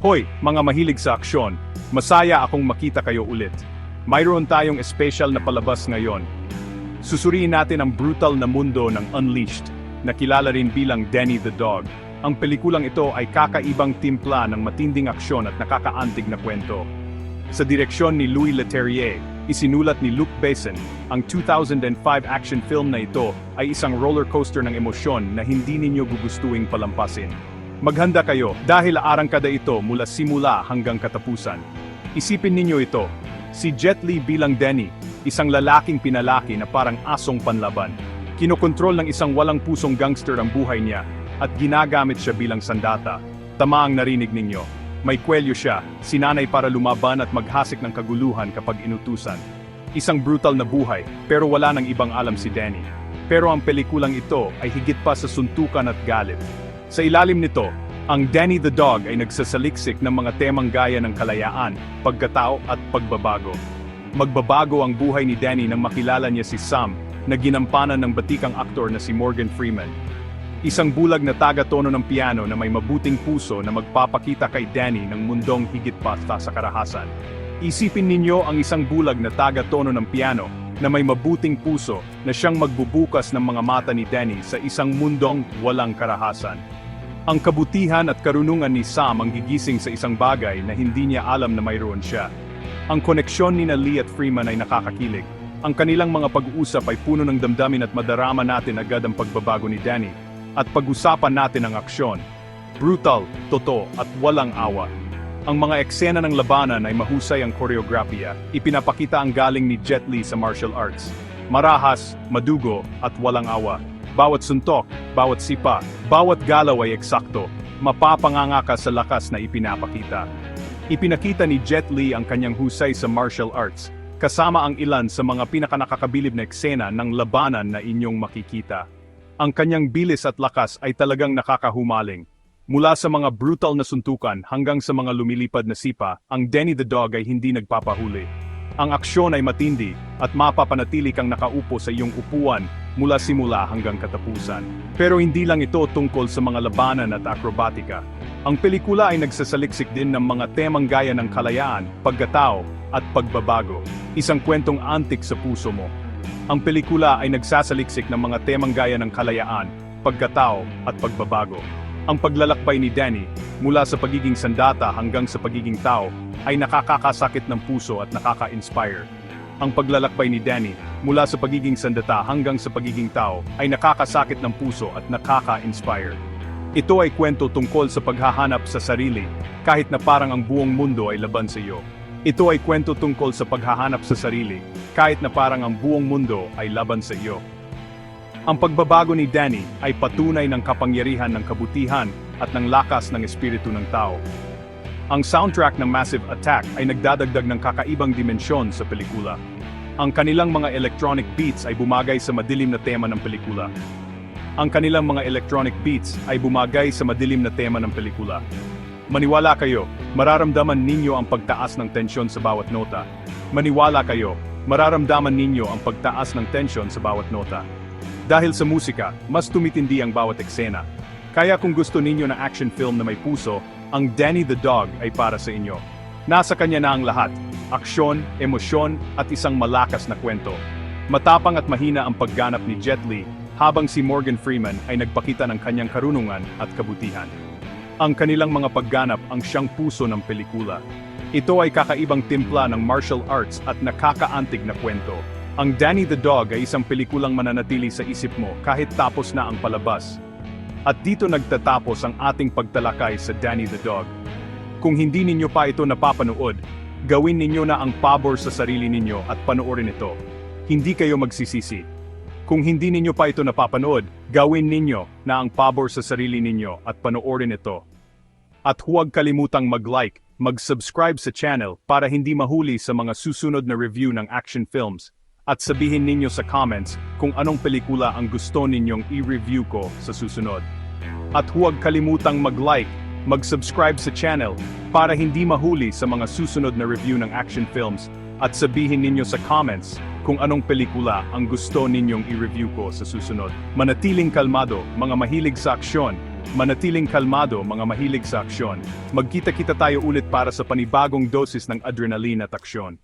Hoy, mga mahilig sa aksyon, masaya akong makita kayo ulit. Mayroon tayong espesyal na palabas ngayon. Susuriin natin ang brutal na mundo ng Unleashed, na kilala rin bilang Danny the Dog. Ang pelikulang ito ay kakaibang timpla ng matinding aksyon at nakakaantig na kwento. Sa direksyon ni Louis Leterrier, isinulat ni Luc Besson, ang 2005 action film na ito ay isang roller coaster ng emosyon na hindi ninyo gugustuhing palampasin. Maghanda kayo dahil aarangkada ito mula simula hanggang katapusan. Isipin ninyo ito, si Jet Li bilang Danny, isang lalaking pinalaki na parang asong panlaban. Kinokontrol ng isang walang pusong gangster ang buhay niya at ginagamit siya bilang sandata. Tama ang narinig ninyo. May kwelyo siya, sinanay para lumaban at maghasik ng kaguluhan kapag inutusan. Isang brutal na buhay, pero wala nang ibang alam si Danny. Pero ang pelikulang ito ay higit pa sa suntukan at galit. Sa ilalim nito, ang Danny the Dog ay nagsasaliksik ng mga temang gaya ng kalayaan, pagkatao at pagbabago. Magbabago ang buhay ni Danny nang makilala niya si Sam, na ginampanan ng batikang aktor na si Morgan Freeman. Isang bulag na taga-tono ng piano na may mabuting puso na magpapakita kay Danny ng mundong higit pa sa karahasan. Isipin ninyo ang isang bulag na taga-tono ng piano na may mabuting puso na siyang magbubukas ng mga mata ni Danny sa isang mundong walang karahasan. Ang kabutihan at karunungan ni Sam ang gigising sa isang bagay na hindi niya alam na mayroon siya. Ang koneksyon ni Lee at Freeman ay nakakakilig. Ang kanilang mga pag-uusap ay puno ng damdamin at madarama natin agad ang pagbabago ni Danny. At pag-usapan natin ang aksyon. Brutal, totoo at walang awa. Ang mga eksena ng labanan ay mahusay ang koreografiya. Ipinapakita ang galing ni Jet Li sa martial arts. Marahas, madugo at walang awa. Bawat suntok, bawat sipa, bawat galaw ay eksakto. Mapapanganga ka sa lakas na ipinapakita. Ipinakita ni Jet Li ang kanyang husay sa martial arts, kasama ang ilan sa mga pinakanakakabilib na eksena ng labanan na inyong makikita. Ang kanyang bilis at lakas ay talagang nakakahumaling. Mula sa mga brutal na suntukan hanggang sa mga lumilipad na sipa, ang Danny the Dog ay hindi nagpapahuli. Ang aksyon ay matindi at mapapanatili kang nakaupo sa iyong upuan mula simula hanggang katapusan. Pero hindi lang ito tungkol sa mga labanan at akrobatika. Ang pelikula ay nagsasaliksik din ng mga temang gaya ng kalayaan, pagkatao, at pagbabago. Isang kwentong antik sa puso mo. Ang pelikula ay nagsasaliksik ng mga temang gaya ng kalayaan, pagkatao, at pagbabago. Ang paglalakbay ni Danny, mula sa pagiging sandata hanggang sa pagiging tao, ay nakakakasakit ng puso at nakaka-inspire. Ang paglalakbay ni Danny, mula sa pagiging sandata hanggang sa pagiging tao, ay nakakasakit ng puso at nakaka-inspire. Ito ay kwento tungkol sa paghahanap sa sarili, kahit na parang ang buong mundo ay laban sa iyo. Ito ay kwento tungkol sa paghahanap sa sarili, kahit na parang ang buong mundo ay laban sa iyo. Ang pagbabago ni Danny ay patunay ng kapangyarihan ng kabutihan at ng lakas ng espiritu ng tao. Ang soundtrack ng Massive Attack ay nagdadagdag ng kakaibang dimensyon sa pelikula. Ang kanilang mga electronic beats ay bumagay sa madilim na tema ng pelikula. Maniwala kayo, mararamdaman ninyo ang pagtaas ng tensyon sa bawat nota. Dahil sa musika, mas tumitindi ang bawat eksena. Kaya kung gusto ninyo na action film na may puso, ang Danny the Dog ay para sa inyo. Nasa kanya na ang lahat, aksyon, emosyon, at isang malakas na kwento. Matapang at mahina ang pagganap ni Jet Li, habang si Morgan Freeman ay nagpakita ng kanyang karunungan at kabutihan. Ang kanilang mga pagganap ang siyang puso ng pelikula. Ito ay kakaibang timpla ng martial arts at nakakaantig na kwento. Ang Danny the Dog ay isang pelikulang mananatili sa isip mo kahit tapos na ang palabas. At dito nagtatapos ang ating pagtalakay sa Danny the Dog. Kung hindi ninyo pa ito napapanood, gawin ninyo na ang pabor sa sarili ninyo at panoorin ito. Hindi kayo magsisisi. Kung hindi ninyo pa ito napapanood, gawin ninyo na ang pabor sa sarili ninyo at panoorin ito. At huwag kalimutang mag-like, mag-subscribe sa channel para hindi mahuli sa mga susunod na review ng action films. At sabihin ninyo sa comments kung anong pelikula ang gusto ninyong i-review ko sa susunod. At huwag kalimutang mag-like, mag-subscribe sa channel para hindi mahuli sa mga susunod na review ng action films. At sabihin ninyo sa comments kung anong pelikula ang gusto ninyong i-review ko sa susunod. Manatiling kalmado, mga mahilig sa aksyon, Manatiling kalmado, mga mahilig sa aksyon. Magkita-kita tayo ulit para sa panibagong dosis ng adrenaline at aksyon.